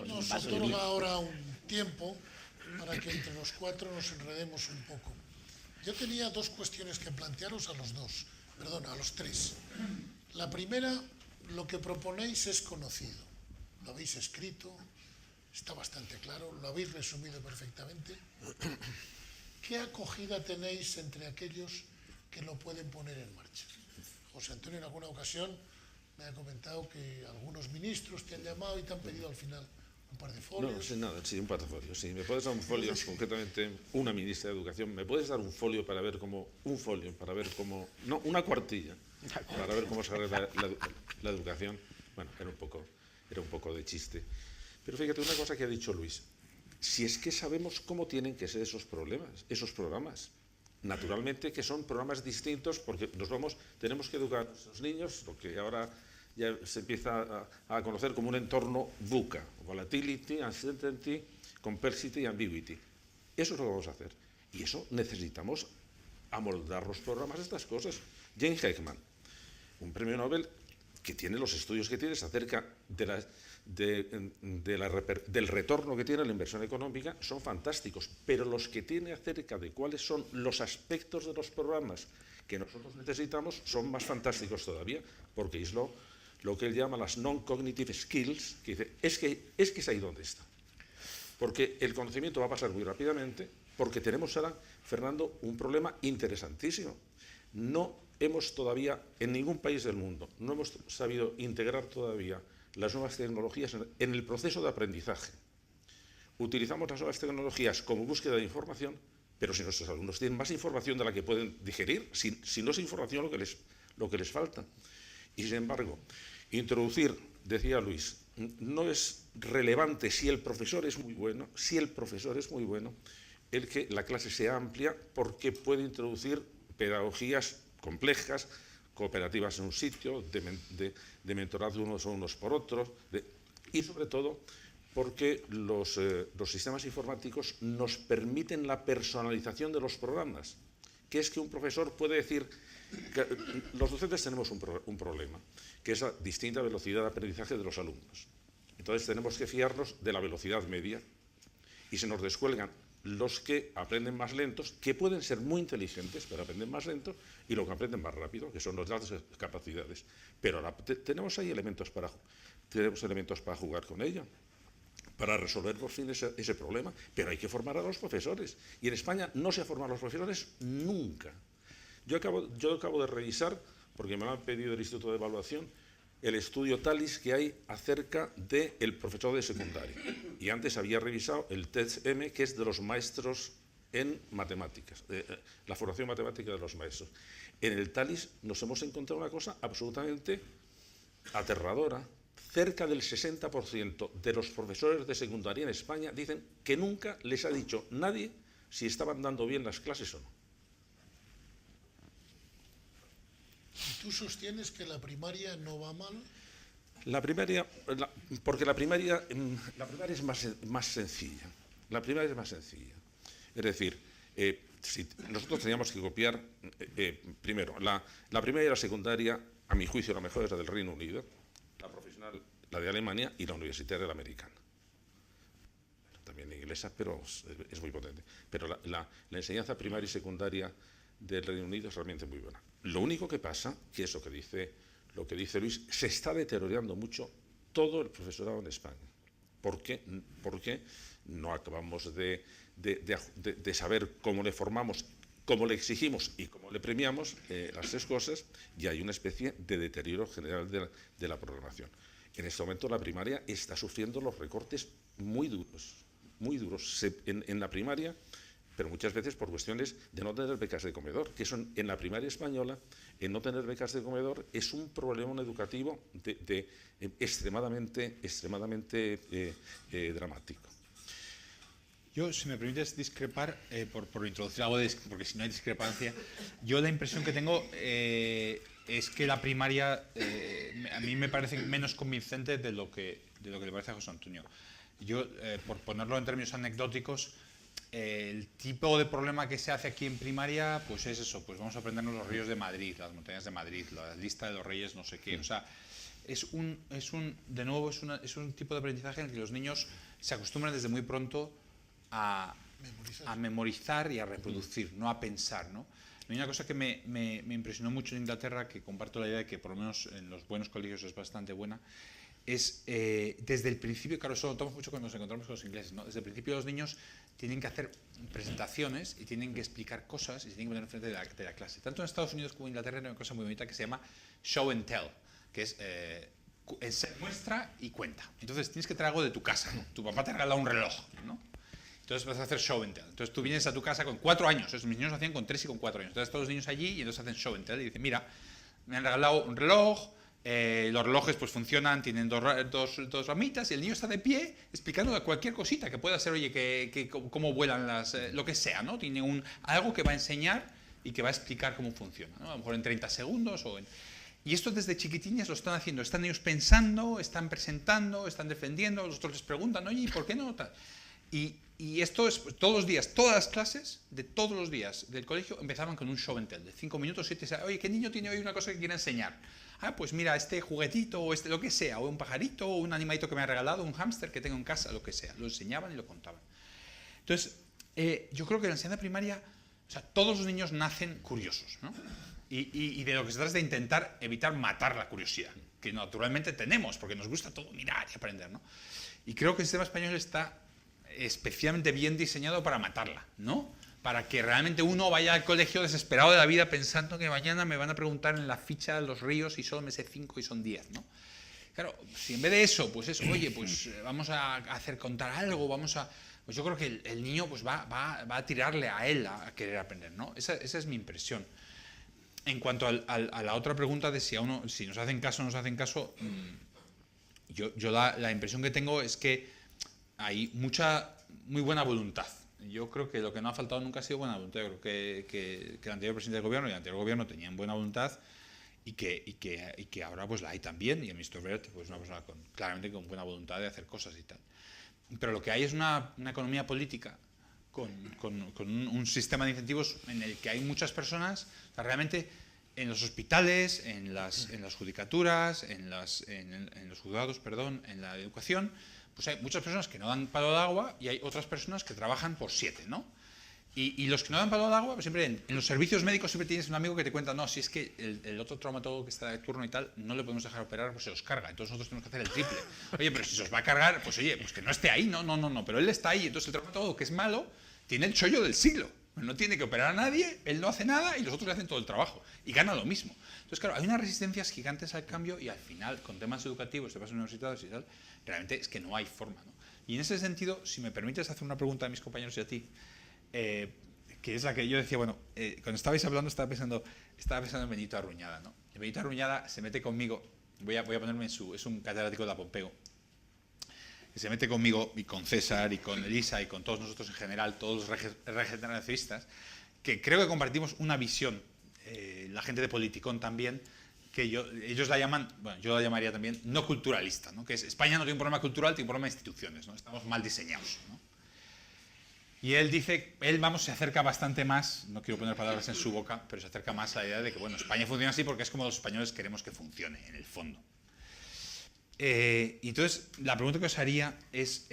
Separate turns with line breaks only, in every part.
Nos otorga ahora un tiempo para que entre los cuatro nos enredemos un poco. Yo tenía dos cuestiones que plantearos a los dos, perdón, a los tres. La primera, lo que proponéis es conocido. Lo habéis escrito, está bastante claro, lo habéis resumido perfectamente. ¿Qué acogida tenéis entre aquellos que lo pueden poner en marcha? José Antonio en alguna ocasión me ha comentado que algunos ministros te han llamado y te han pedido al final un par de folios.
No sé nada, sí, un par de folios. Sí, me puedes dar un folio, concretamente una ministra de Educación, me puedes dar un folio para ver cómo, no, una cuartilla, para ver cómo se arregla la educación. Bueno, era un poco de chiste. Pero fíjate una cosa que ha dicho Luis. Si es que sabemos cómo tienen que ser esos programas. Naturalmente que son programas distintos porque tenemos que educar a nuestros niños, lo que ahora ya se empieza a conocer como un entorno VUCA, Volatility, Uncertainty, Complexity y Ambiguity. Eso es lo que vamos a hacer. Y eso necesitamos amoldar los programas a estas cosas. Jane Heckman, un premio Nobel que tiene los estudios que tiene acerca del retorno que tiene la inversión económica, son fantásticos, pero los que tiene acerca de cuáles son los aspectos de los programas que nosotros necesitamos son más fantásticos todavía, porque es lo que él llama las non-cognitive skills, que dice, es que es ahí donde está. Porque el conocimiento va a pasar muy rápidamente, porque tenemos ahora, Fernando, un problema interesantísimo. No hemos todavía, en ningún país del mundo, no hemos sabido integrar todavía las nuevas tecnologías en el proceso de aprendizaje. Utilizamos las nuevas tecnologías como búsqueda de información, pero si nuestros alumnos tienen más información de la que pueden digerir, si no es información lo que les falta. Y sin embargo, introducir, decía Luis, no es relevante si el profesor es muy bueno, el que la clase sea amplia, porque puede introducir pedagogías complejas, cooperativas en un sitio, de mentorado unos por otros, y sobre todo porque los sistemas informáticos nos permiten la personalización de los programas, que es que un profesor puede decir que los docentes tenemos un problema, que es la distinta velocidad de aprendizaje de los alumnos. Entonces tenemos que fiarnos de la velocidad media y se nos descuelgan los que aprenden más lentos, que pueden ser muy inteligentes, pero aprenden más lentos, y los que aprenden más rápido, que son las altas capacidades. Pero ahora tenemos ahí elementos para jugar con ello, para resolver por fin ese problema, pero hay que formar a los profesores. Y en España no se ha formado a los profesores nunca. Yo acabo de revisar, porque me lo han pedido el Instituto de Evaluación, el estudio TALIS que hay acerca del profesor de secundaria. Y antes había revisado el TESM, que es de los maestros en matemáticas, la formación matemática de los maestros. En el TALIS nos hemos encontrado una cosa absolutamente aterradora. Cerca del 60% de los profesores de secundaria en España dicen que nunca les ha dicho nadie si estaban dando bien las clases o no.
¿Y tú sostienes que la primaria no va mal?
Porque la primaria es más sencilla. La primaria es más sencilla. Es decir, si nosotros teníamos que copiar, primero, la primaria y la secundaria, a mi juicio, la mejor es la del Reino Unido, la profesional, la de Alemania, y la universitaria, la americana. También inglesa, pero es muy potente. Pero la enseñanza primaria y secundaria del Reino Unido es realmente muy buena. Lo único que pasa, que es lo que dice Luis, se está deteriorando mucho todo el profesorado en España. ¿Por qué? Porque no acabamos de saber cómo le formamos, cómo le exigimos y cómo le premiamos las tres cosas, y hay una especie de deterioro general de la programación. En este momento la primaria está sufriendo los recortes muy duros. En la primaria, pero muchas veces por cuestiones de no tener becas de comedor, que son en la primaria española, en no tener becas de comedor es un problema educativo extremadamente dramático.
Yo, si me permites discrepar, por introducir algo, porque si no hay discrepancia, yo la impresión que tengo es que la primaria a mí me parece menos convincente de lo que le parece a José Antonio. Yo, por ponerlo en términos anecdóticos, el tipo de problema que se hace aquí en primaria, pues es eso, pues vamos a aprendernos los ríos de Madrid, las montañas de Madrid, la lista de los reyes, no sé qué, o sea, de nuevo, es un tipo de aprendizaje en el que los niños se acostumbran desde muy pronto a memorizar y a reproducir, no a pensar, ¿no? Hay una cosa que me impresionó mucho en Inglaterra, que comparto la idea de que por lo menos en los buenos colegios es bastante buena, es desde el principio, claro, eso lo notamos mucho cuando nos encontramos con los ingleses, ¿no? Desde el principio los niños tienen que hacer presentaciones y tienen que explicar cosas y se tienen que poner enfrente de la clase. Tanto en Estados Unidos como en Inglaterra hay una cosa muy bonita que se llama show and tell, que es muestra y cuenta. Entonces tienes que traer algo de tu casa, ¿no? Tu papá te ha regalado un reloj, ¿no? Entonces vas a hacer show and tell. Entonces tú vienes a tu casa con 4 años. Mis niños hacían con 3 y con 4 años. Entonces todos los niños allí y entonces hacen show and tell y dicen, mira, me han regalado un reloj, los relojes pues funcionan, tienen dos ramitas y el niño está de pie explicando cualquier cosita que pueda ser, oye, cómo vuelan lo que sea, ¿no? Tiene algo que va a enseñar y que va a explicar cómo funciona, ¿no? A lo mejor en 30 segundos Y esto desde chiquitines lo están haciendo. Están ellos pensando, están presentando, están defendiendo, los otros les preguntan, oye, ¿y por qué no? Tal. Y esto es todos los días, todas las clases de todos los días del colegio empezaban con un show and tell de 5 minutos, 7, oye, ¿qué niño tiene hoy una cosa que quiere enseñar? Ah, pues mira, este juguetito o lo que sea, o un pajarito, o un animalito que me ha regalado, un hámster que tengo en casa, lo que sea. Lo enseñaban y lo contaban. Entonces, yo creo que en la enseñanza primaria, o sea, todos los niños nacen curiosos, ¿no? Y de lo que se trata es de intentar evitar matar la curiosidad, que naturalmente tenemos, porque nos gusta todo mirar y aprender, ¿no? Y creo que el sistema español está especialmente bien diseñado para matarla, ¿no? Para que realmente uno vaya al colegio desesperado de la vida pensando que mañana me van a preguntar en la ficha de los ríos y solo me sé 5 y son 10, ¿no? Claro, si en vez de eso, pues eso, oye, pues vamos a hacer contar algo, pues yo creo que el niño pues va a tirarle a él a querer aprender, ¿no? Esa es mi impresión. En cuanto a la otra pregunta de si nos hacen caso o no nos hacen caso, yo la impresión que tengo es que hay muy buena voluntad. Yo creo que lo que no ha faltado nunca ha sido buena voluntad. Yo creo que el anterior presidente del gobierno y el anterior gobierno tenían buena voluntad y que ahora pues la hay también. Y el ministro Wert pues una persona claramente con buena voluntad de hacer cosas y tal. Pero lo que hay es una economía política con un sistema de incentivos en el que hay muchas personas, o sea, realmente en los hospitales, en las judicaturas, en los juzgados, perdón, en la educación, pues hay muchas personas que no dan palo de agua y hay otras personas que trabajan por 7, ¿no? Y los que no dan palo de agua, pues siempre en los servicios médicos siempre tienes un amigo que te cuenta, no, si es que el otro traumatólogo que está de turno y tal, no le podemos dejar operar, pues se os carga, entonces nosotros tenemos que hacer el triple. Oye, pero si se os va a cargar, pues oye, pues que no esté ahí, no, pero él está ahí, entonces el traumatólogo que es malo, tiene el chollo del siglo, no tiene que operar a nadie, él no hace nada y los otros le hacen todo el trabajo, y gana lo mismo. Entonces, claro, hay unas resistencias gigantes al cambio y al final, con temas educativos, temas universitarios y tal, realmente es que no hay forma, ¿no? Y en ese sentido, si me permites hacer una pregunta a mis compañeros y a ti, que es la que yo decía, bueno, cuando estabais hablando estaba pensando en Benito Arruñada, ¿no? Benito Arruñada se mete conmigo, voy a ponerme es un catedrático de la Pompeu, que se mete conmigo y con César y con Elisa y con todos nosotros en general, todos los regeneracionistas, que creo que compartimos una visión, la gente de Politicón también, que ellos la llaman, bueno, yo la llamaría también no culturalista, ¿no? Que es España no tiene un problema cultural, tiene un problema de instituciones, ¿no? Estamos mal diseñados, ¿no? Y él dice, se acerca bastante más, no quiero poner palabras en su boca, pero se acerca más a la idea de que, bueno, España funciona así porque es como los españoles queremos que funcione, en el fondo. Y entonces, la pregunta que os haría es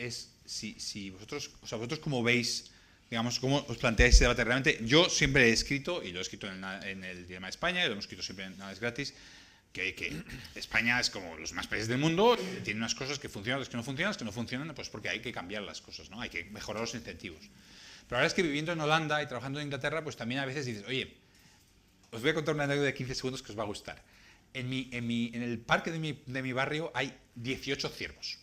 si vosotros cómo veis, digamos, cómo os planteáis ese debate. Realmente, yo siempre he escrito, y lo he escrito en el Dilema de España, y lo hemos escrito siempre en Nada es Gratis, que España es como los más países del mundo, tiene unas cosas que funcionan, otras que no funcionan, las que no funcionan, pues porque hay que cambiar las cosas, ¿no? Hay que mejorar los incentivos. Pero ahora es que viviendo en Holanda y trabajando en Inglaterra, pues también a veces dices, oye, os voy a contar una anécdota de 15 segundos que os va a gustar. En el parque de mi barrio hay 18 ciervos.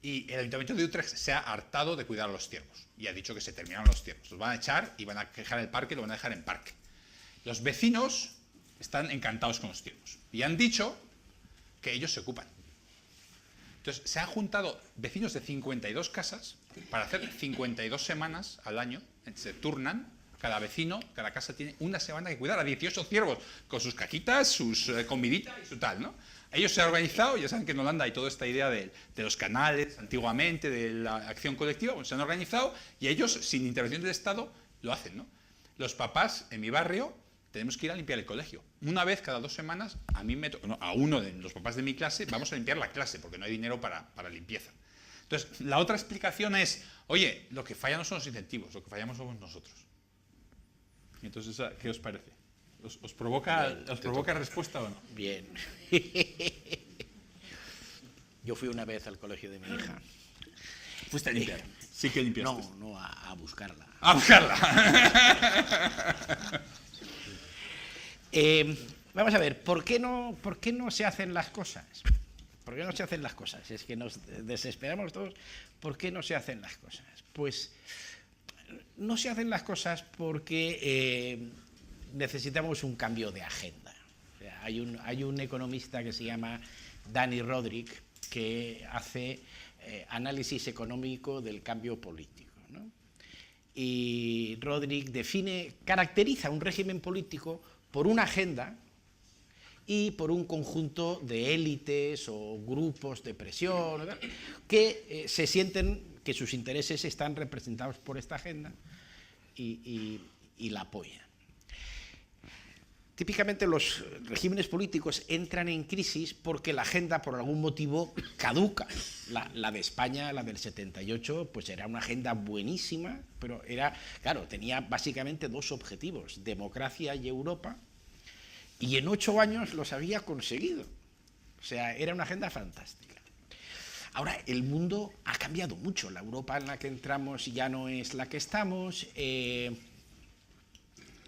Y el Ayuntamiento de Utrecht se ha hartado de cuidar a los ciervos. Y ha dicho que se terminaron los ciervos. Los van a echar y van a dejar el parque, lo van a dejar en parque. Los vecinos están encantados con los ciervos. Y han dicho que ellos se ocupan. Entonces, se han juntado vecinos de 52 casas para hacer 52 semanas al año. Se turnan. Cada vecino, cada casa tiene una semana que cuidar a 18 ciervos, con sus caquitas, sus comiditas y su tal, ¿no? Ellos se han organizado, ya saben que en Holanda hay toda esta idea de los canales, antiguamente, de la acción colectiva, pues se han organizado y ellos, sin intervención del Estado, lo hacen, ¿no? Los papás en mi barrio tenemos que ir a limpiar el colegio. Una vez cada 2 semanas, a uno de los papás de mi clase, vamos a limpiar la clase, porque no hay dinero para limpieza. Entonces, la otra explicación es, oye, lo que falla no son los incentivos, lo que fallamos somos nosotros. Y entonces, ¿qué os parece? ¿Os provoca respuesta o no?
Bien. Yo fui una vez al colegio de mi hija.
Fuiste a limpiar. Sí que limpiaste.
No, a buscarla.
¡A buscarla!
Vamos a ver, ¿por qué no se hacen las cosas? ¿Por qué no se hacen las cosas? Es que nos desesperamos todos. ¿Por qué no se hacen las cosas? Pues no se hacen las cosas porque necesitamos un cambio de agenda. O sea, hay un economista que se llama Dani Rodrik que hace análisis económico del cambio político, ¿no? Y Rodrik caracteriza un régimen político por una agenda y por un conjunto de élites o grupos de presión, ¿verdad?, que se sienten que sus intereses están representados por esta agenda y la apoyan. Típicamente los regímenes políticos entran en crisis porque la agenda por algún motivo caduca. La de España, la del 78, pues era una agenda buenísima, pero tenía básicamente 2 objetivos, democracia y Europa, y en 8 años los había conseguido. O sea, era una agenda fantástica. Ahora, el mundo ha cambiado mucho. La Europa en la que entramos ya no es la que estamos.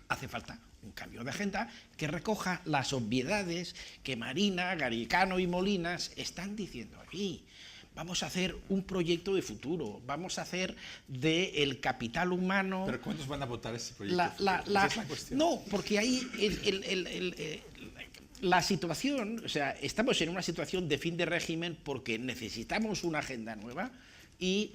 Hace falta un cambio de agenda que recoja las obviedades que Marina, Garicano y Molinas están diciendo aquí. Vamos a hacer un proyecto de futuro, vamos a hacer del capital humano...
¿Pero cuántos van a votar ese proyecto?
Esa es la cuestión. No, porque ahí la situación, o sea, estamos en una situación de fin de régimen porque necesitamos una agenda nueva y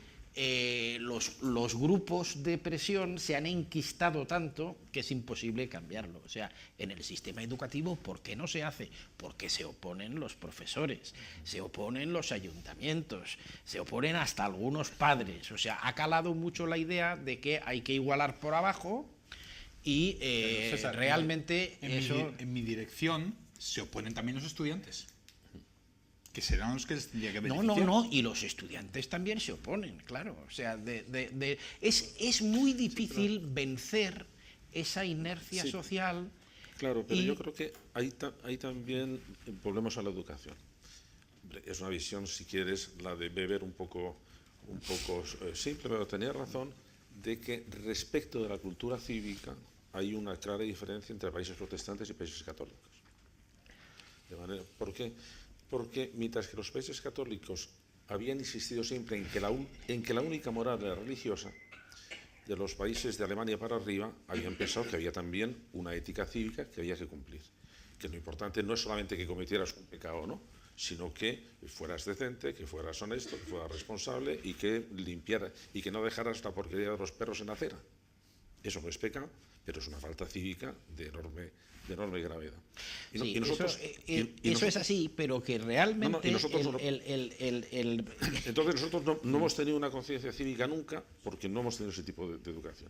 los grupos de presión se han enquistado tanto que es imposible cambiarlo. O sea, en el sistema educativo, ¿por qué no se hace? Porque se oponen los profesores, se oponen los ayuntamientos, se oponen hasta algunos padres. O sea, ha calado mucho la idea de que hay que igualar por abajo y César, realmente
en mi dirección se oponen también los estudiantes, que serán los que les tendría que beneficiar.
No, y los estudiantes también se oponen, claro. O sea, es muy difícil vencer esa inercia social.
Claro, pero yo creo que ahí también volvemos a la educación. Es una visión, si quieres, la de Weber un poco simple, pero tenía razón de que respecto de la cultura cívica hay una clara diferencia entre países protestantes y países católicos. ¿Por qué? Porque mientras que los países católicos habían insistido siempre en que la única moral era religiosa, de los países de Alemania para arriba habían pensado que había también una ética cívica que había que cumplir. Que lo importante no es solamente que cometieras un pecado, ¿no?, sino que fueras decente, que fueras honesto, que fueras responsable y que limpiaras y que no dejaras la porquería de los perros en la acera. Eso no es pecado, pero es una falta cívica de enorme gravedad.
Eso es así, pero que realmente
Entonces nosotros no hemos tenido una conciencia cívica nunca porque no hemos tenido ese tipo de educación.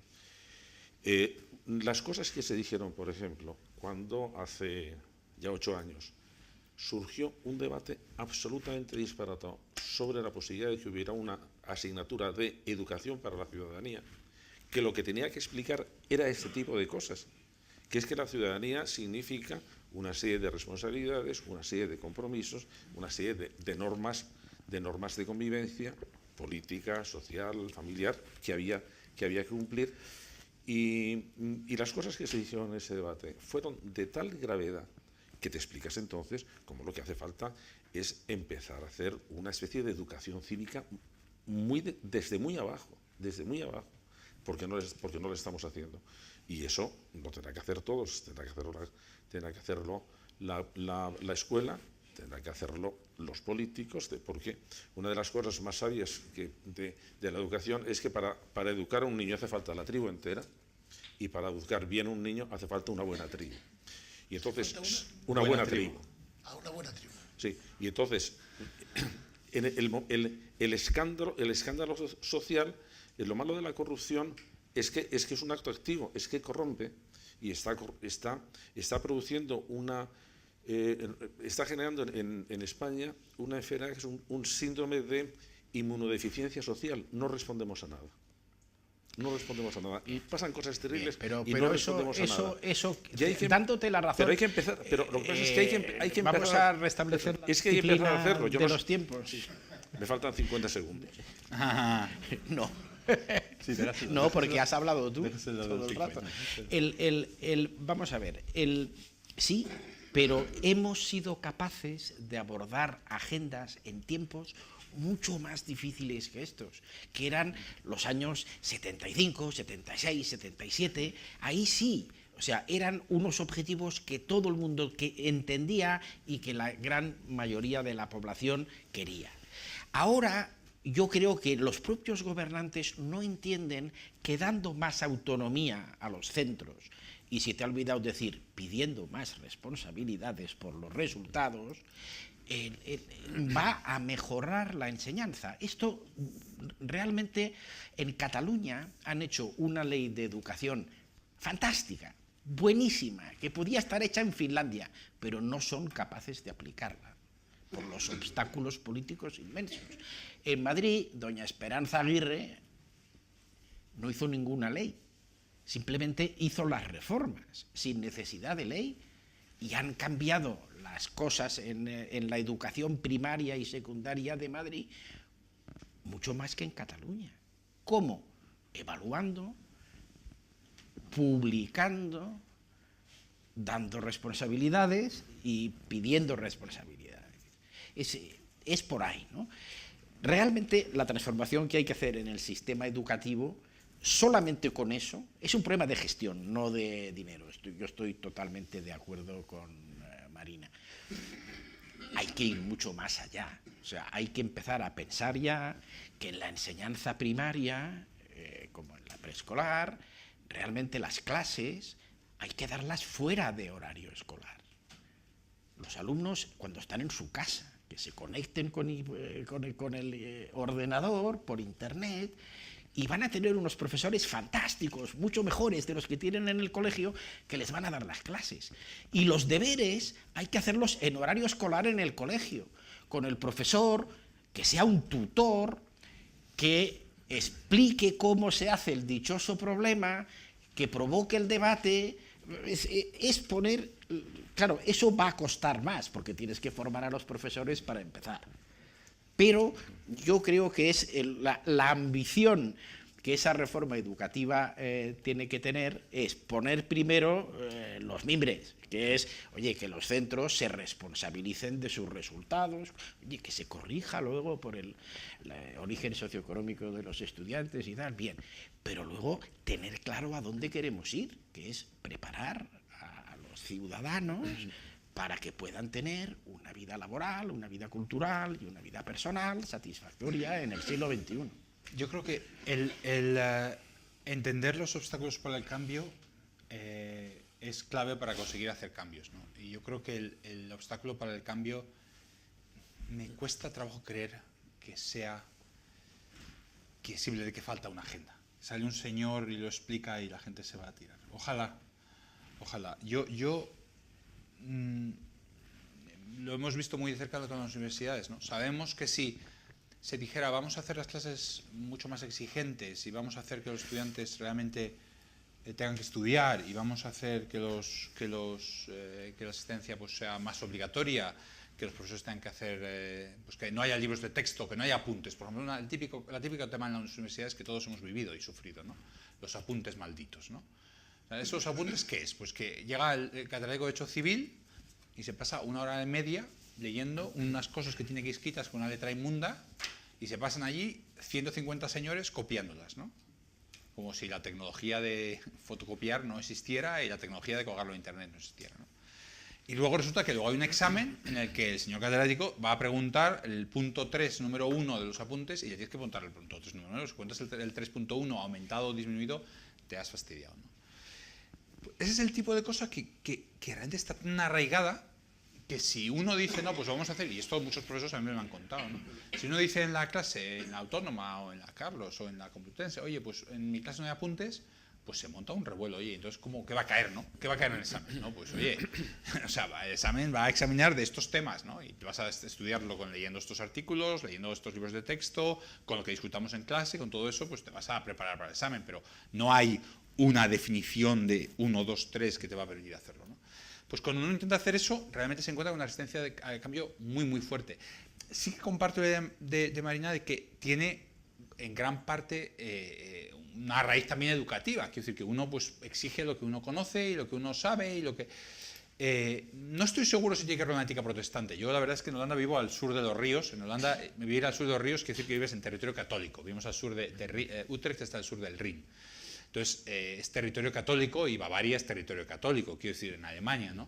Las cosas que se dijeron, por ejemplo, cuando hace ya 8 años surgió un debate absolutamente disparatado sobre la posibilidad de que hubiera una asignatura de educación para la ciudadanía, que lo que tenía que explicar era este tipo de cosas, que es que la ciudadanía significa una serie de responsabilidades, una serie de compromisos, una serie de normas de convivencia política, social, familiar, que había que cumplir. Y las cosas que se dijeron en ese debate fueron de tal gravedad que te explicas entonces cómo lo que hace falta es empezar a hacer una especie de educación cívica desde muy abajo, porque no lo estamos haciendo. Y eso lo tendrá que hacer todos, tendrá que hacerlo la escuela, tendrá que hacerlo los políticos, porque una de las cosas más sabias de la educación es que para educar a un niño hace falta la tribu entera y para educar bien a un niño hace falta una buena tribu. Y entonces, una buena tribu.
Una buena tribu.
Sí, y entonces, el escándalo social, lo malo de la corrupción es que es un acto activo, es que corrompe. y está produciendo está generando en España una enfermedad que es un síndrome de inmunodeficiencia social. No respondemos a nada. No respondemos a nada. Y pasan cosas terribles y no respondemos a nada.
Dándote la razón.
Pero hay que empezar. Pero lo que pasa es que hay que empezar.
Vamos a restablecer la
es que hay que empezar a hacerlo.
de los tiempos.
Me faltan 50 segundos.
No.
Sí,
no, porque has hablado tú todo el rato. Vamos a ver. Sí, pero hemos sido capaces de abordar agendas en tiempos mucho más difíciles que estos, que eran los años 75, 76, 77, ahí sí, o sea, eran unos objetivos que todo el mundo que entendía y que la gran mayoría de la población quería. Ahora yo creo que los propios gobernantes no entienden que dando más autonomía a los centros, y si te ha olvidado decir, pidiendo más responsabilidades por los resultados, va a mejorar la enseñanza. Esto realmente en Cataluña han hecho una ley de educación fantástica, buenísima, que podía estar hecha en Finlandia, pero no son capaces de aplicarla por los obstáculos políticos inmensos. En Madrid, doña Esperanza Aguirre no hizo ninguna ley, simplemente hizo las reformas sin necesidad de ley y han cambiado las cosas en la educación primaria y secundaria de Madrid mucho más que en Cataluña. ¿Cómo? Evaluando, publicando, dando responsabilidades y pidiendo responsabilidades. Es por ahí, ¿no? Realmente la transformación que hay que hacer en el sistema educativo, solamente con eso, es un problema de gestión, no de dinero. Yo estoy totalmente de acuerdo con Marina. Hay que ir mucho más allá. O sea, hay que empezar a pensar ya que en la enseñanza primaria, como en la preescolar, realmente las clases hay que darlas fuera de horario escolar. Los alumnos, cuando están en su casa, que se conecten con el ordenador, por internet, y van a tener unos profesores fantásticos, mucho mejores de los que tienen en el colegio, que les van a dar las clases. Y los deberes hay que hacerlos en horario escolar en el colegio, con el profesor, que sea un tutor, que explique cómo se hace el dichoso problema, que provoque el debate. Es poner... Claro, eso va a costar más, porque tienes que formar a los profesores para empezar. Pero yo creo que es la ambición que esa reforma educativa tiene que tener, es poner primero los mimbres, que es, oye, que los centros se responsabilicen de sus resultados, oye, que se corrija luego por el origen socioeconómico de los estudiantes y tal, bien, pero luego tener claro a dónde queremos ir, que es preparar a los ciudadanos para que puedan tener una vida laboral, una vida cultural y una vida personal satisfactoria en el siglo XXI.
Yo creo que el entender los obstáculos para el cambio es clave para conseguir hacer cambios, ¿no? Y yo creo que el obstáculo para el cambio me cuesta trabajo creer que sea simplemente que falta una agenda. Sale un señor y lo explica y la gente se va a tirar. Ojalá. Lo hemos visto muy de cerca con las universidades, ¿no? Sabemos que si se dijera vamos a hacer las clases mucho más exigentes y vamos a hacer que los estudiantes realmente tengan que estudiar y vamos a hacer que la asistencia pues sea más obligatoria, que los profesores tengan que hacer pues que no haya libros de texto, que no haya apuntes. Por ejemplo, la típica tema en las universidades que todos hemos vivido y sufrido, ¿no? Los apuntes malditos, ¿no? ¿Esos apuntes qué es? Pues que llega el catedrático de Derecho Civil y se pasa 1 hora y media leyendo unas cosas que tiene que ir escritas con una letra inmunda y se pasan allí 150 señores copiándolas, ¿no? Como si la tecnología de fotocopiar no existiera y la tecnología de colgarlo en internet no existiera, ¿no? Y luego resulta que luego hay un examen en el que el señor catedrático va a preguntar el punto 3, número 1 de los apuntes y le tienes que preguntar el punto 3, número 1. Si cuentas el 3.1 aumentado o disminuido, te has fastidiado, ¿no? Ese es el tipo de cosa que realmente está tan arraigada que si uno dice, no, pues vamos a hacer, y esto muchos profesores a mí me lo han contado, ¿no? Si uno dice en la clase, en la Autónoma o en la Carlos o en la Complutense, oye, pues en mi clase no hay apuntes, pues se monta un revuelo. Oye, entonces, ¿qué va a caer, no? ¿Qué va a caer en el examen? ¿No? Pues, oye, o sea, el examen va a examinar de estos temas, ¿no? Y vas a estudiarlo leyendo estos artículos, leyendo estos libros de texto, con lo que discutamos en clase, con todo eso, pues te vas a preparar para el examen, pero no hay una definición de 1, 2, 3 que te va a permitir hacerlo, ¿no? Pues cuando uno intenta hacer eso, realmente se encuentra con una resistencia al cambio muy, muy fuerte. Sí que comparto la idea de Marina de que tiene en gran parte una raíz también educativa. Quiero decir que uno pues exige lo que uno conoce y lo que uno sabe y lo que... no estoy seguro si tiene que ver con la ética protestante. Yo la verdad es que en Holanda vivo al sur de los ríos. En Holanda, vivir al sur de los ríos quiere decir que vives en territorio católico. Vivimos al sur de Utrecht, está al sur del Rin. Entonces, es territorio católico y Bavaria es territorio católico, quiero decir, en Alemania, ¿no?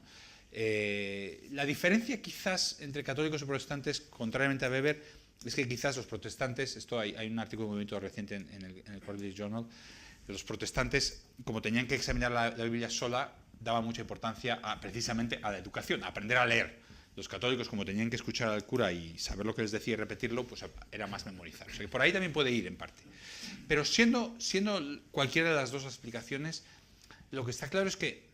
La diferencia quizás entre católicos y protestantes, contrariamente a Weber, es que quizás los protestantes, hay un artículo muy reciente en el Quarterly Journal, de los protestantes, como tenían que examinar la Biblia sola, daban mucha importancia precisamente a la educación, a aprender a leer. Los católicos, como tenían que escuchar al cura y saber lo que les decía y repetirlo, pues era más memorizar. O sea que por ahí también puede ir en parte. Pero siendo cualquiera de las dos explicaciones, lo que está claro es que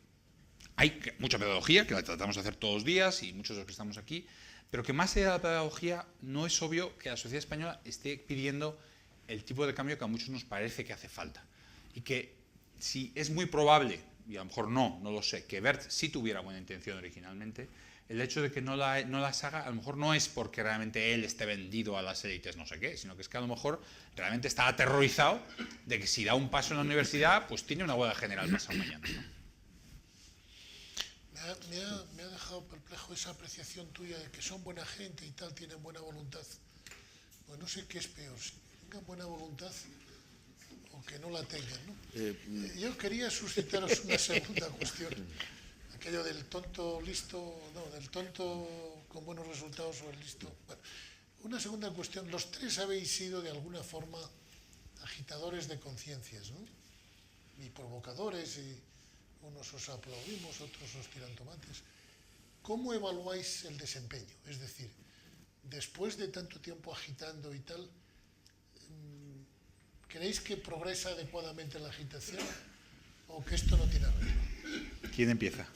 hay mucha pedagogía, que la tratamos de hacer todos los días y muchos de los que estamos aquí, pero que más allá de la pedagogía no es obvio que la sociedad española esté pidiendo el tipo de cambio que a muchos nos parece que hace falta. Y que si es muy probable, y a lo mejor no lo sé, que Bert sí tuviera buena intención originalmente, el hecho de que no las haga a lo mejor no es porque realmente él esté vendido a las élites no sé qué, sino que es que a lo mejor realmente está aterrorizado de que si da un paso en la universidad, pues tiene una huelga general pasado mañana, ¿no?
Me ha dejado perplejo esa apreciación tuya de que son buena gente y tal, tienen buena voluntad. Pues no sé qué es peor, si tengan buena voluntad o que no la tengan, ¿no? Yo quería suscitaros una segunda cuestión. Aquello del tonto listo, no, del tonto con buenos resultados o el listo. Bueno, una segunda cuestión. Los tres habéis sido de alguna forma agitadores de conciencias, ¿no? Y provocadores, y unos os aplaudimos, otros os tiran tomates. ¿Cómo evaluáis el desempeño? Es decir, después de tanto tiempo agitando y tal, ¿creéis que progresa adecuadamente la agitación o que esto no tiene arreglo?
¿Quién empieza?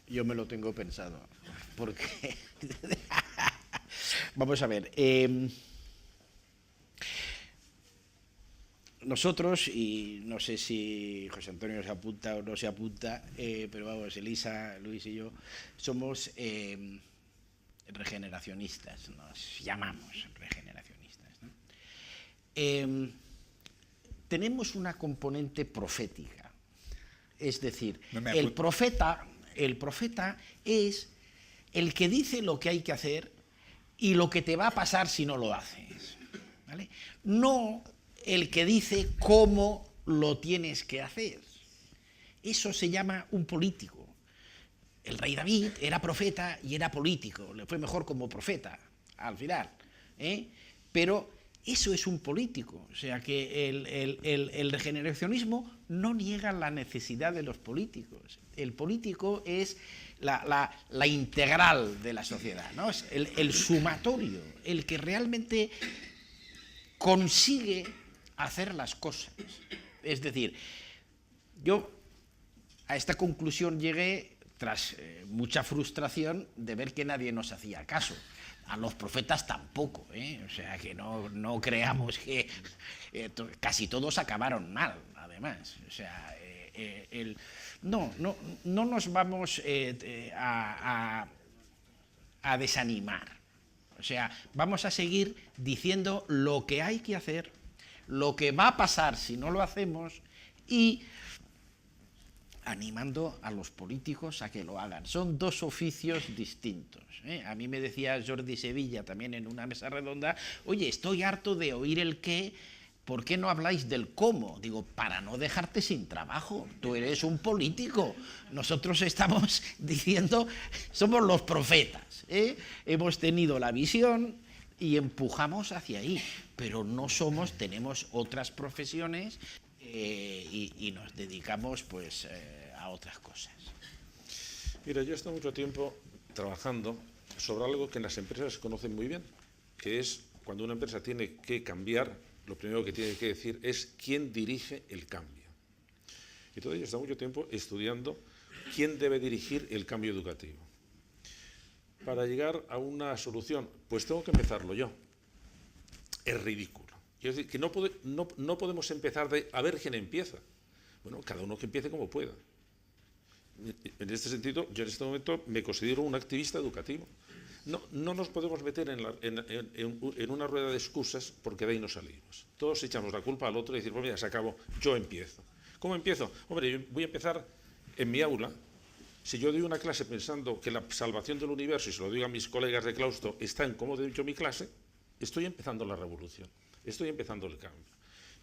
Yo me lo tengo pensado, porque... Vamos a ver. Nosotros, y no sé si José Antonio se apunta o no se apunta, pero vamos, Elisa, Luis y yo, somos regeneracionistas, nos llamamos regeneracionistas, ¿no? Tenemos una componente profética, es decir, el profeta es el que dice lo que hay que hacer y lo que te va a pasar si no lo haces, ¿vale? No el que dice cómo lo tienes que hacer. Eso se llama un político. El rey David era profeta y era político, le fue mejor como profeta al final, pero eso es un político. O sea que el regeneracionismo no niega la necesidad de los políticos. El político es la integral de la sociedad, ¿no? Es el sumatorio, el que realmente consigue hacer las cosas. Es decir, yo a esta conclusión llegué tras mucha frustración de ver que nadie nos hacía caso. A los profetas tampoco, o sea que no creamos que casi todos acabaron mal, además. O sea, no nos vamos a desanimar. O sea, vamos a seguir diciendo lo que hay que hacer, lo que va a pasar si no lo hacemos y animando a los políticos a que lo hagan. Son dos oficios distintos. A mí me decía Jordi Sevilla también en una mesa redonda, oye, estoy harto de oír el qué, ¿por qué no habláis del cómo? Digo, para no dejarte sin trabajo, tú eres un político. Nosotros estamos diciendo, somos los profetas, hemos tenido la visión y empujamos hacia ahí, pero no tenemos otras profesiones y nos dedicamos pues a otras cosas.
Mira, yo he estado mucho tiempo trabajando sobre algo que en las empresas se conoce muy bien, que es cuando una empresa tiene que cambiar lo primero que tiene que decir es quién dirige el cambio. Entonces, yo he estado mucho tiempo estudiando quién debe dirigir el cambio educativo. Para llegar a una solución, pues tengo que empezarlo yo. Es ridículo. Es decir, que no podemos empezar de a ver quién empieza. Bueno, cada uno que empiece como pueda. En este sentido, yo en este momento me considero un activista educativo. No nos podemos meter en una rueda de excusas porque de ahí no salimos. Todos echamos la culpa al otro y decir, pues mira, se acabó, yo empiezo. ¿Cómo empiezo? Hombre, yo voy a empezar en mi aula. Si yo doy una clase pensando que la salvación del universo, y se lo digo a mis colegas de claustro, está en cómo doy yo mi clase, estoy empezando la revolución, estoy empezando el cambio.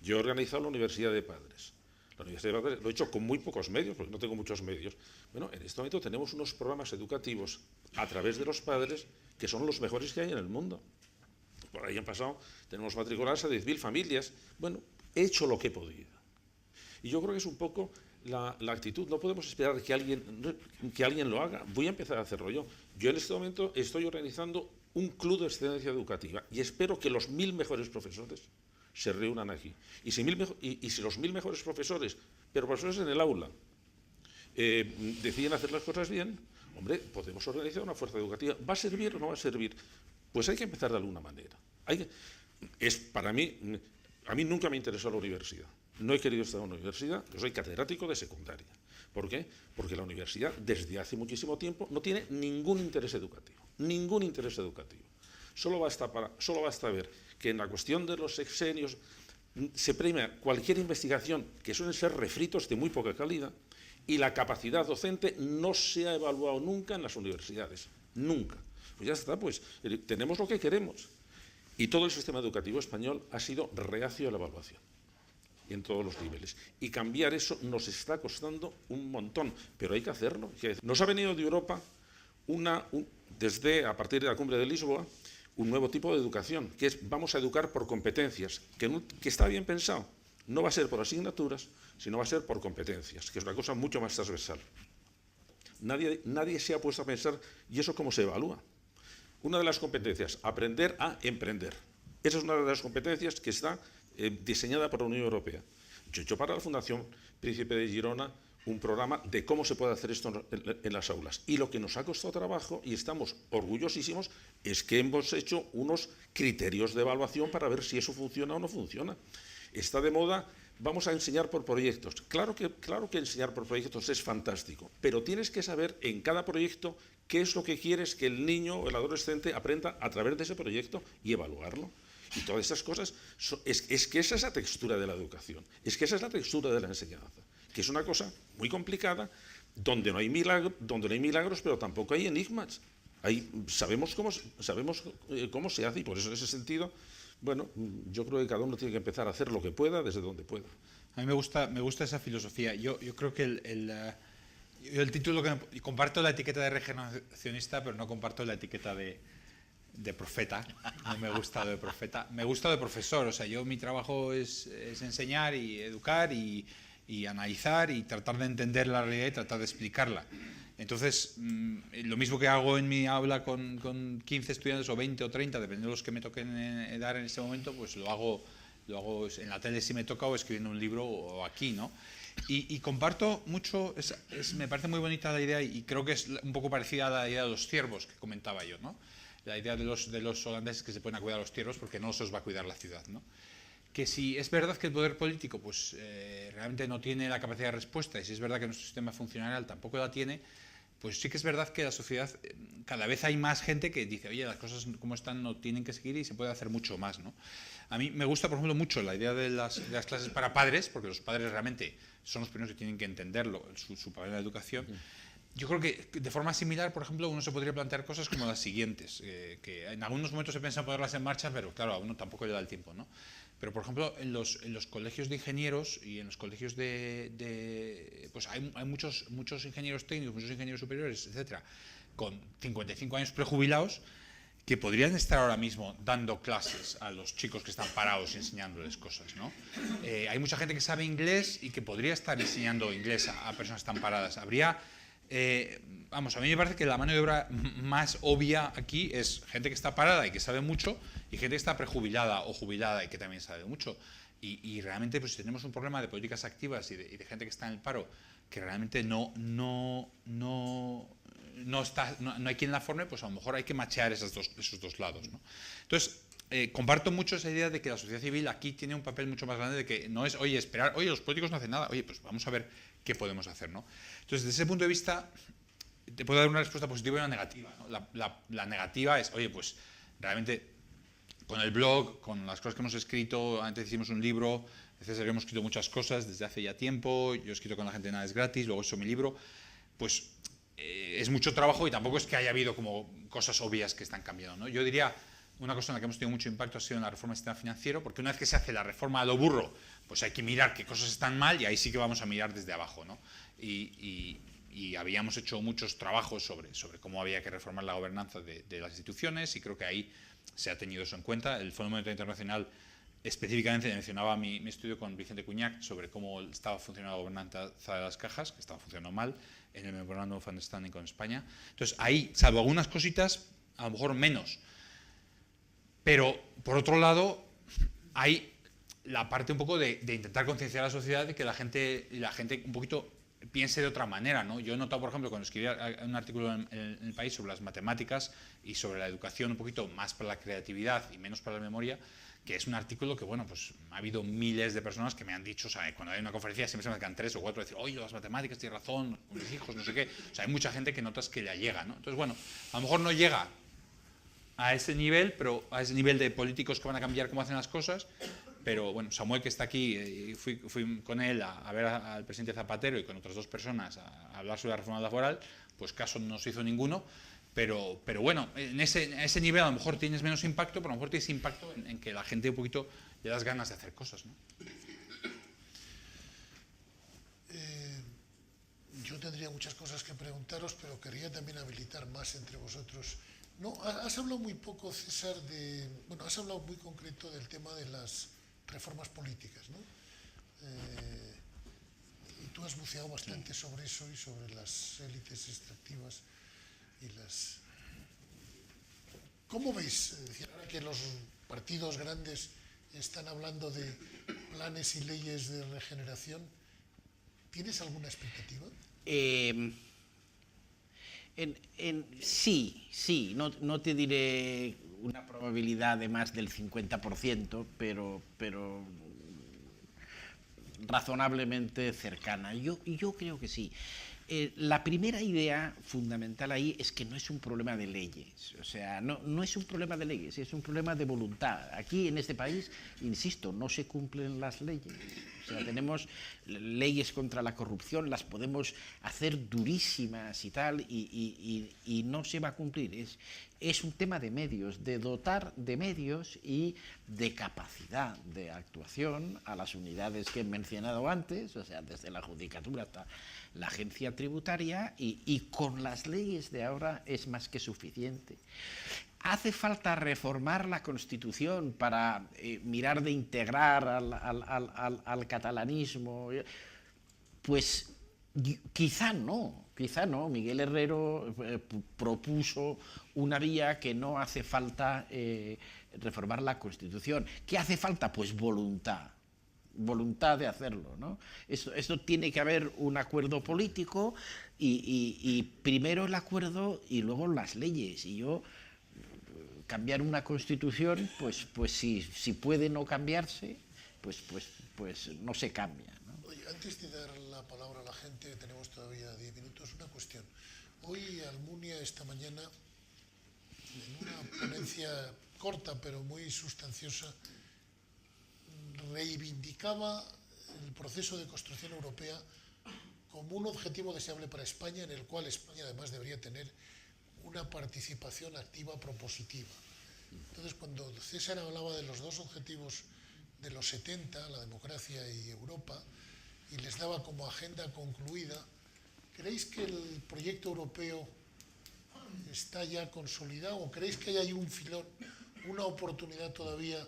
Yo he organizado la Universidad de Padres. La Universidad de Padres lo he hecho con muy pocos medios, porque no tengo muchos medios. Bueno, en este momento tenemos unos programas educativos a través de los padres que son los mejores que hay en el mundo. Por ahí han pasado, tenemos matriculadas a 10.000 familias. Bueno, he hecho lo que he podido. Y yo creo que es un poco la actitud. No podemos esperar que alguien lo haga. Voy a empezar a hacerlo yo. Yo en este momento estoy organizando un club de excelencia educativa y espero que los 1.000 mejores profesores se reúnan aquí. Y si los 1.000 mejores profesores, pero profesores en el aula, deciden hacer las cosas bien, hombre, podemos organizar una fuerza educativa. ¿Va a servir o no va a servir? Pues hay que empezar de alguna manera. A mí nunca me interesó la universidad. No he querido estar en una universidad, yo soy catedrático de secundaria. ¿Por qué? Porque la universidad, desde hace muchísimo tiempo, no tiene ningún interés educativo. Ningún interés educativo. Solo basta ver que en la cuestión de los sexenios se premia cualquier investigación que suelen ser refritos de muy poca calidad y la capacidad docente no se ha evaluado nunca en las universidades. Nunca. Pues ya está, pues tenemos lo que queremos. Y todo el sistema educativo español ha sido reacio a la evaluación. En todos los niveles. Y cambiar eso nos está costando un montón, pero hay que hacerlo. Nos ha venido de Europa desde a partir de la cumbre de Lisboa un nuevo tipo de educación, que es vamos a educar por competencias, que está bien pensado. No va a ser por asignaturas, sino va a ser por competencias, que es una cosa mucho más transversal. Nadie se ha puesto a pensar, ¿y eso cómo se evalúa? Una de las competencias, aprender a emprender. Esa es una de las competencias que está diseñada por la Unión Europea. Yo he hecho para la Fundación Príncipe de Girona un programa de cómo se puede hacer esto en las aulas. Y lo que nos ha costado trabajo, y estamos orgullosísimos, es que hemos hecho unos criterios de evaluación para ver si eso funciona o no funciona. Está de moda, vamos a enseñar por proyectos. Claro que enseñar por proyectos es fantástico, pero tienes que saber en cada proyecto qué es lo que quieres que el niño o el adolescente aprenda a través de ese proyecto y evaluarlo. Y todas esas cosas, es que esa es la textura de la educación, es que esa es la textura de la enseñanza, que es una cosa muy complicada, donde no hay milagros, pero tampoco hay enigmas. Sabemos cómo se hace y por eso en ese sentido, bueno, yo creo que cada uno tiene que empezar a hacer lo que pueda desde donde pueda.
A mí me gusta esa filosofía. Yo creo que el título comparto la etiqueta de regeneracionista, pero no comparto la etiqueta de profeta. No me gusta de profeta, me gusta de profesor. O sea, mi trabajo es enseñar y educar y analizar y tratar de entender la realidad y tratar de explicarla. Entonces, lo mismo que hago en mi aula con 15 estudiantes o 20 o 30, dependiendo de los que me toquen dar en ese momento, pues lo hago en la tele si me toca o escribiendo un libro o aquí, ¿no? Y comparto mucho, me parece muy bonita la idea y creo que es un poco parecida a la idea de los ciervos que comentaba yo, ¿no? La idea de los holandeses que se pueden cuidar a los ciervos porque no se os va a cuidar la ciudad, ¿no? Que si es verdad que el poder político pues, realmente no tiene la capacidad de respuesta y si es verdad que nuestro sistema funcional tampoco la tiene, pues sí que es verdad que la sociedad, cada vez hay más gente que dice, oye, las cosas como están no tienen que seguir y se puede hacer mucho más, ¿no? A mí me gusta, por ejemplo, mucho la idea de las clases para padres, porque los padres realmente son los primeros que tienen que entenderlo, su papel en la educación. Yo creo que de forma similar, por ejemplo, uno se podría plantear cosas como las siguientes, que en algunos momentos se piensa ponerlas en marcha, pero claro, a uno tampoco le da el tiempo, ¿no? Pero, por ejemplo, en los colegios de ingenieros y en los colegios pues hay muchos ingenieros técnicos, muchos ingenieros superiores, etcétera, con 55 años prejubilados, que podrían estar ahora mismo dando clases a los chicos que están parados y enseñándoles cosas, ¿no? Hay mucha gente que sabe inglés y que podría estar enseñando inglés a personas que están paradas. Habría vamos, a mí me parece que la mano de obra más obvia aquí es gente que está parada y que sabe mucho, y gente que está prejubilada o jubilada y que también sabe mucho. Y realmente, pues si tenemos un problema de políticas activas y de gente que está en el paro, que realmente no hay quien la forme, pues a lo mejor hay que machear esos dos lados, ¿no? Entonces, comparto mucho esa idea de que la sociedad civil aquí tiene un papel mucho más grande, de que no es, oye, esperar, oye, los políticos no hacen nada, oye, pues vamos a ver qué podemos hacer, ¿no? Entonces, desde ese punto de vista, te puedo dar una respuesta positiva y una negativa, ¿no? La negativa es, oye, pues realmente con el blog, con las cosas que hemos escrito, antes hicimos un libro, César, hemos escrito muchas cosas desde hace ya tiempo, yo he escrito con la gente Nada es Gratis, luego he hecho mi libro, pues es mucho trabajo y tampoco es que haya habido como cosas obvias que están cambiando, ¿no? Yo diría, una cosa en la que hemos tenido mucho impacto ha sido en la reforma del sistema financiero, porque una vez que se hace la reforma a lo burro, pues hay que mirar qué cosas están mal y ahí sí que vamos a mirar desde abajo, ¿no? Y habíamos hecho muchos trabajos sobre cómo había que reformar la gobernanza de las instituciones, y creo que ahí se ha tenido eso en cuenta. El Fondo Monetario Internacional específicamente mencionaba mi estudio con Vicente Cuñac sobre cómo estaba funcionando la gobernanza de las cajas, que estaba funcionando mal, en el Memorandum of Understanding con España. Entonces ahí, salvo algunas cositas, a lo mejor menos. Pero, por otro lado, hay la parte un poco de intentar concienciar a la sociedad de que la gente un poquito piense de otra manera, ¿no? Yo he notado, por ejemplo, cuando escribí un artículo en El País sobre las matemáticas y sobre la educación un poquito más para la creatividad y menos para la memoria, que es un artículo que, bueno, pues ha habido miles de personas que me han dicho, o sea, cuando hay una conferencia siempre se me quedan 3 o 4 a decir, oye, las matemáticas, tienes razón, con mis hijos, no sé qué. O sea, hay mucha gente que notas que le llega, ¿no? Entonces, bueno, a lo mejor no llega a ese nivel, pero a ese nivel de políticos que van a cambiar cómo hacen las cosas. Pero bueno, Samuel, que está aquí, fui con él a ver al presidente Zapatero y con otras 2 personas a hablar sobre la reforma laboral, pues caso no se hizo ninguno. Pero bueno, a ese nivel a lo mejor tienes menos impacto, pero a lo mejor tienes impacto en que la gente un poquito le das ganas de hacer cosas, ¿no?
Yo tendría muchas cosas que preguntaros, pero quería también habilitar más entre vosotros. No, has hablado muy poco, César, bueno, has hablado muy concreto del tema de las reformas políticas, ¿no? Y tú has buceado bastante sobre eso y sobre las élites extractivas y las... ¿Cómo veis? Es decir, ahora que los partidos grandes están hablando de planes y leyes de regeneración, ¿tienes alguna expectativa?
Sí, no te diré una probabilidad de más del 50%, pero razonablemente cercana. Yo creo que sí. La primera idea fundamental ahí es que no es un problema de leyes, o sea, no es un problema de leyes, es un problema de voluntad. Aquí en este país, insisto, no se cumplen las leyes. O sea, tenemos leyes contra la corrupción, las podemos hacer durísimas y tal, y no se va a cumplir. Es un tema de medios, de dotar de medios y de capacidad de actuación a las unidades que he mencionado antes, o sea, desde la judicatura hasta la agencia tributaria, y con las leyes de ahora es más que suficiente. ¿Hace falta reformar la Constitución para mirar de integrar al catalanismo? Pues quizá no. Miguel Herrero propuso una vía que no hace falta reformar la Constitución. ¿Qué hace falta? Pues voluntad de hacerlo, ¿no? Esto tiene que haber un acuerdo político y primero el acuerdo y luego las leyes. Y yo... cambiar una Constitución, pues si puede no cambiarse, pues no se cambia, ¿no?
Oye, antes de dar la palabra a la gente, tenemos todavía 10 minutos, una cuestión. Hoy Almunia, esta mañana, en una ponencia corta pero muy sustanciosa, reivindicaba el proceso de construcción europea como un objetivo deseable para España, en el cual España además debería tener una participación activa propositiva. Entonces, cuando César hablaba de los 2 objetivos de los 70, la democracia y Europa, y les daba como agenda concluida, ¿creéis que el proyecto europeo está ya consolidado o creéis que hay ahí un filón, una oportunidad todavía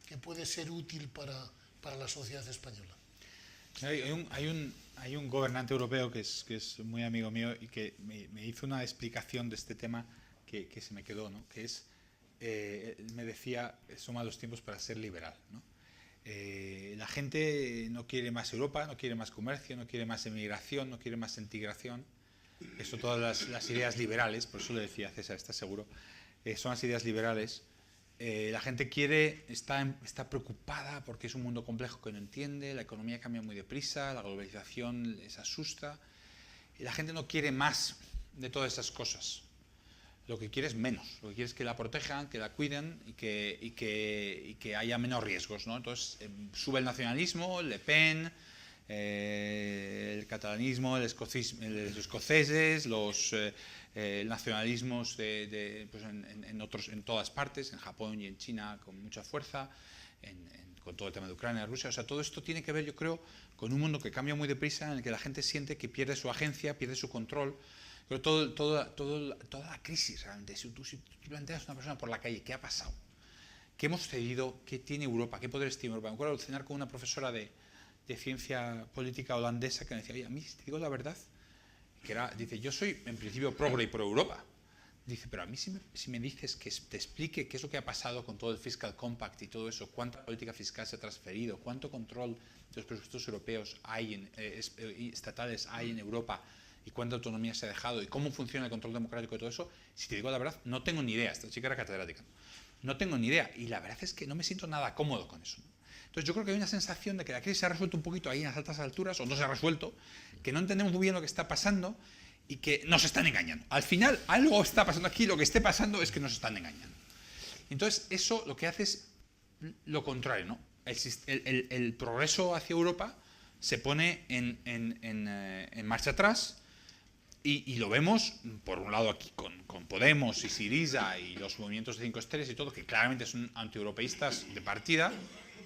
que puede ser útil para la sociedad española?
Hay un gobernante europeo que es muy amigo mío y que me hizo una explicación de este tema que se me quedó, ¿no? Que es, él me decía, son malos tiempos para ser liberal, ¿no? La gente no quiere más Europa, no quiere más comercio, no quiere más emigración, no quiere más integración. Eso, todas las ideas liberales, por eso le decía a César, ¿estás seguro? Son las ideas liberales. La gente está preocupada porque es un mundo complejo que no entiende, la economía cambia muy deprisa, la globalización les asusta. Y la gente no quiere más de todas esas cosas. Lo que quiere es menos, lo que quiere es que la protejan, que la cuiden y que haya menos riesgos, ¿no? Entonces sube el nacionalismo, Le Pen, el catalanismo, los escoceses, los nacionalismos pues en todas partes, en Japón y en China con mucha fuerza, con todo el tema de Ucrania, Rusia. O sea, todo esto tiene que ver, yo creo, con un mundo que cambia muy deprisa, en el que la gente siente que pierde su agencia, pierde su control. Pero toda la crisis, realmente, si tú planteas a una persona por la calle, ¿qué ha pasado? ¿Qué hemos cedido? ¿Qué tiene Europa? ¿Qué poderes tiene Europa? Me acuerdo de cenar con una profesora de ciencia política holandesa que me decía, oye, a mí, si te digo la verdad, dice, yo soy en principio progre y pro Europa. Dice, pero a mí si me dices que te explique qué es lo que ha pasado con todo el Fiscal Compact y todo eso, cuánta política fiscal se ha transferido, cuánto control de los presupuestos europeos estatales hay en Europa y cuánta autonomía se ha dejado y cómo funciona el control democrático y todo eso, si te digo la verdad, no tengo ni idea. Esta chica era catedrática. No tengo ni idea. Y la verdad es que no me siento nada cómodo con eso, ¿no? Entonces yo creo que hay una sensación de que la crisis se ha resuelto un poquito ahí en las altas alturas, o no se ha resuelto, que no entendemos muy bien lo que está pasando y que nos están engañando. Al final, algo está pasando aquí, lo que esté pasando es que nos están engañando. Entonces eso lo que hace es lo contrario, ¿no? El progreso hacia Europa se pone en marcha atrás. Y lo vemos, por un lado, aquí con Podemos y Syriza y los movimientos de 5 estrellas y todo, que claramente son antieuropeístas de partida,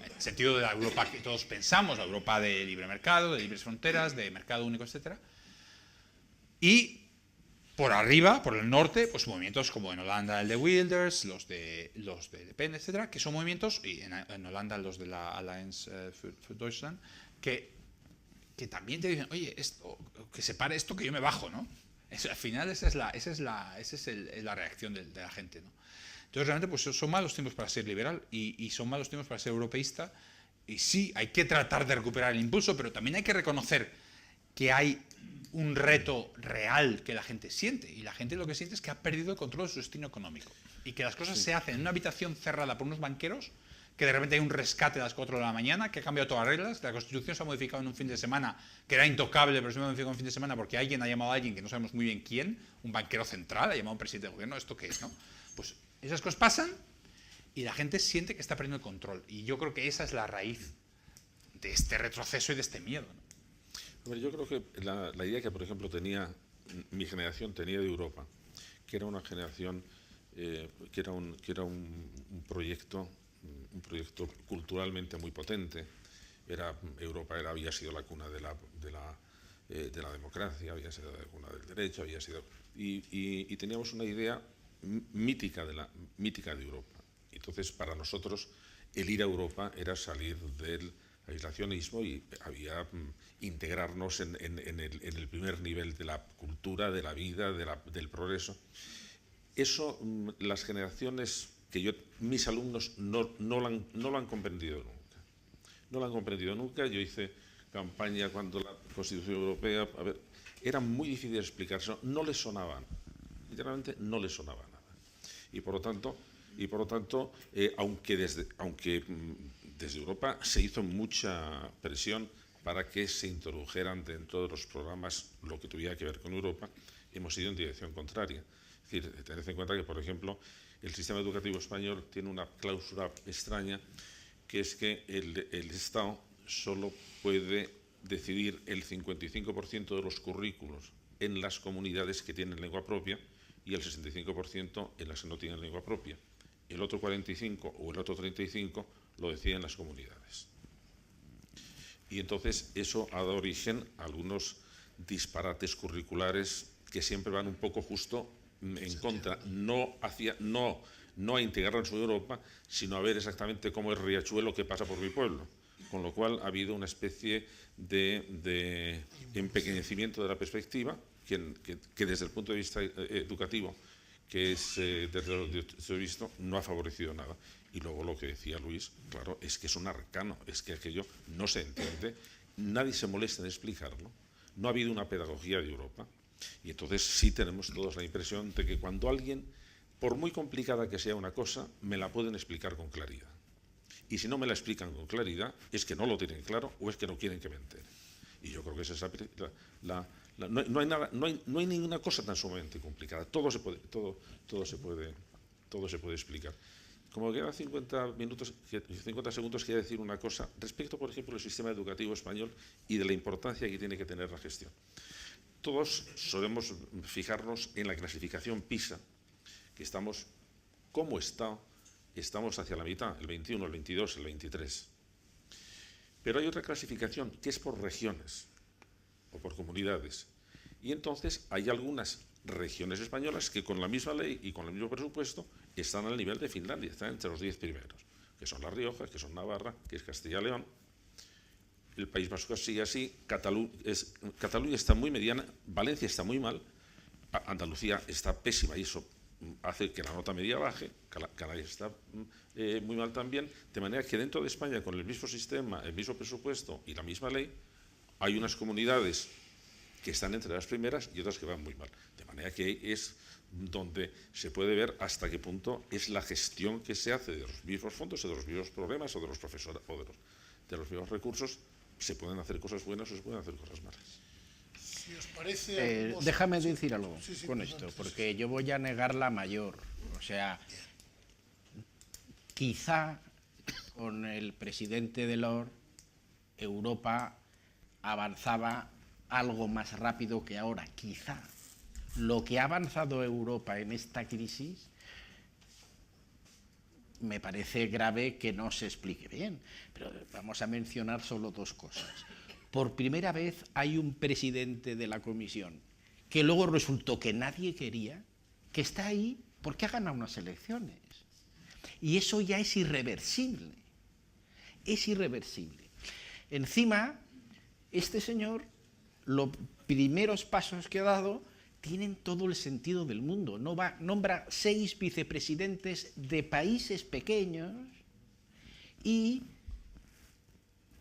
en el sentido de la Europa que todos pensamos, la Europa de libre mercado, de libres fronteras, de mercado único, etc. Y por arriba, por el norte, pues movimientos como en Holanda el de Wilders, los de Le Pen, etc., que son movimientos, y en Holanda los de la Alliance für Deutschland, que también te dicen, oye, que se pare esto que yo me bajo, ¿no? Al final esa es la reacción de la gente, ¿no? Entonces realmente pues son malos tiempos para ser liberal y son malos tiempos para ser europeísta, y sí, hay que tratar de recuperar el impulso, pero también hay que reconocer que hay un reto real que la gente siente, y la gente lo que siente es que ha perdido el control de su destino económico y que las cosas se hacen en una habitación cerrada por unos banqueros, que de repente hay un rescate a las 4 de la mañana, que ha cambiado todas las reglas, que la Constitución se ha modificado en un fin de semana, que era intocable, pero se ha modificado en un fin de semana porque alguien ha llamado a alguien que no sabemos muy bien quién, un banquero central, ha llamado a un presidente de gobierno, ¿esto qué es, no? Pues esas cosas pasan y la gente siente que está perdiendo el control. Y yo creo que esa es la raíz de este retroceso y de este miedo, ¿no?
Hombre, yo creo que la idea que, por ejemplo, mi generación tenía de Europa, que era una generación, que era un proyecto culturalmente muy potente. Europa había sido la cuna de la democracia, había sido la cuna del derecho, y teníamos una idea mítica de Europa. Entonces, para nosotros, el ir a Europa era salir del aislacionismo y había integrarnos en el primer nivel de la cultura, de la vida, del progreso. Eso, las generaciones mis alumnos no lo han comprendido nunca. No lo han comprendido nunca. Yo hice campaña cuando la Constitución Europea, era muy difícil explicarse, no les sonaba, literalmente no les sonaba nada. Y por lo tanto, aunque desde Europa se hizo mucha presión para que se introdujeran dentro de los programas lo que tuviera que ver con Europa, hemos ido en dirección contraria. Es decir, tened en cuenta que, por ejemplo, el sistema educativo español tiene una cláusula extraña, que es que el Estado solo puede decidir el 55% de los currículos en las comunidades que tienen lengua propia y el 65% en las que no tienen lengua propia. El otro 45% o el otro 35% lo deciden las comunidades. Y entonces eso ha dado origen a algunos disparates curriculares que siempre van un poco justo en contra, no a integrarnos en Europa, sino a ver exactamente cómo es Riachuelo que pasa por mi pueblo. con lo cual ha habido una especie de empequeñecimiento de la perspectiva que desde el punto de vista educativo, que es desde lo que he visto, no ha favorecido nada. Y luego lo que decía Luis, claro, es que es un arcano, es que aquello no se entiende, nadie se molesta en explicarlo, no ha habido una pedagogía de Europa. Y entonces sí tenemos todos la impresión de que cuando alguien, por muy complicada que sea una cosa, me la pueden explicar con claridad. Y si no me la explican con claridad, es que no lo tienen claro o es que no quieren que me entere. Y yo creo que esa es no hay ninguna cosa tan sumamente complicada. Todo se puede explicar. Como quedan 50 segundos, quería decir una cosa respecto, por ejemplo, al sistema educativo español y de la importancia que tiene que tener la gestión. Todos solemos fijarnos en la clasificación PISA, que estamos, ¿cómo está? Estamos hacia la mitad, el 21, el 22, el 23. Pero hay otra clasificación que es por regiones o por comunidades. Y entonces hay algunas regiones españolas que con la misma ley y con el mismo presupuesto están al nivel de Finlandia, están entre los 10 primeros, que son La Rioja, que son Navarra, que es Castilla y León. El País Vasco sigue así, Cataluña está muy mediana, Valencia está muy mal, Andalucía está pésima y eso hace que la nota media baje, Canarias está muy mal también, de manera que dentro de España, con el mismo sistema, el mismo presupuesto y la misma ley, hay unas comunidades que están entre las primeras y otras que van muy mal. De manera que es donde se puede ver hasta qué punto es la gestión que se hace de los mismos fondos o de los mismos problemas o de los profesores o de los mismos recursos. Se pueden hacer cosas buenas o se pueden hacer cosas malas.
Si os parece,
déjame decir algo con
perdón,
esto, porque yo voy a negar la mayor. O sea, quizá con el presidente Delors, Europa avanzaba algo más rápido que ahora, quizá. Lo que ha avanzado Europa en esta crisis me parece grave que no se explique bien, pero vamos a mencionar solo dos cosas. Por primera vez hay un presidente de la Comisión que luego resultó que nadie quería, que está ahí porque ha ganado unas elecciones. Y eso ya es irreversible. Es irreversible. Encima, este señor, los primeros pasos que ha dado tienen todo el sentido del mundo. Nombra 6 vicepresidentes de países pequeños y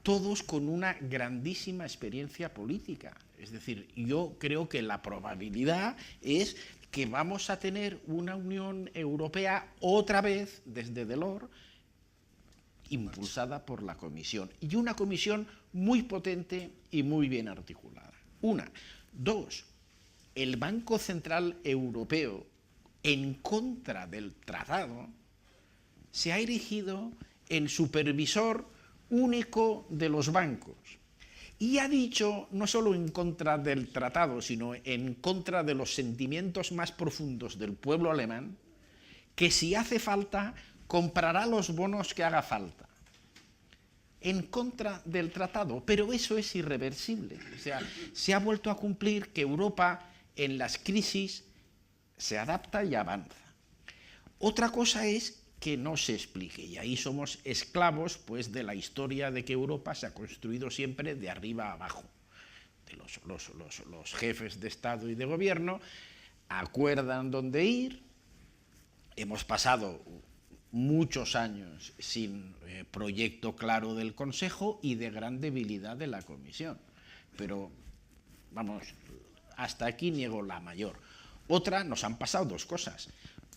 todos con una grandísima experiencia política. Es decir, yo creo que la probabilidad es que vamos a tener una Unión Europea otra vez desde Delors, impulsada por la Comisión, y una Comisión muy potente y muy bien articulada. Una. Dos, el Banco Central Europeo, en contra del tratado, se ha erigido en supervisor único de los bancos y ha dicho, no solo en contra del tratado, sino en contra de los sentimientos más profundos del pueblo alemán, que si hace falta, comprará los bonos que haga falta. En contra del tratado, pero eso es irreversible. O sea, se ha vuelto a cumplir que Europa en las crisis se adapta y avanza. Otra cosa es que no se explique, y ahí somos esclavos pues, de la historia de que Europa se ha construido siempre de arriba a abajo. De los jefes de Estado y de Gobierno acuerdan dónde ir, hemos pasado muchos años sin proyecto claro del Consejo y de gran debilidad de la Comisión. Pero, vamos, hasta aquí niego la mayor. Otra, nos han pasado dos cosas.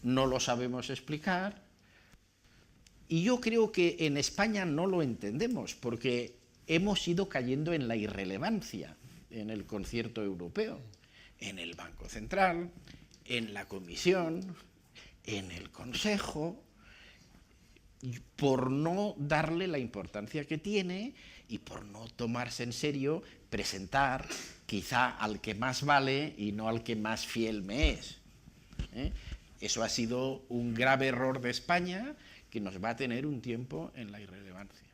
No lo sabemos explicar y yo creo que en España no lo entendemos porque hemos ido cayendo en la irrelevancia en el concierto europeo, en el Banco Central, en la Comisión, en el Consejo, por no darle la importancia que tiene y por no tomarse en serio presentar quizá al que más vale y no al que más fiel me es. Eso ha sido un grave error de España que nos va a tener un tiempo en la irrelevancia.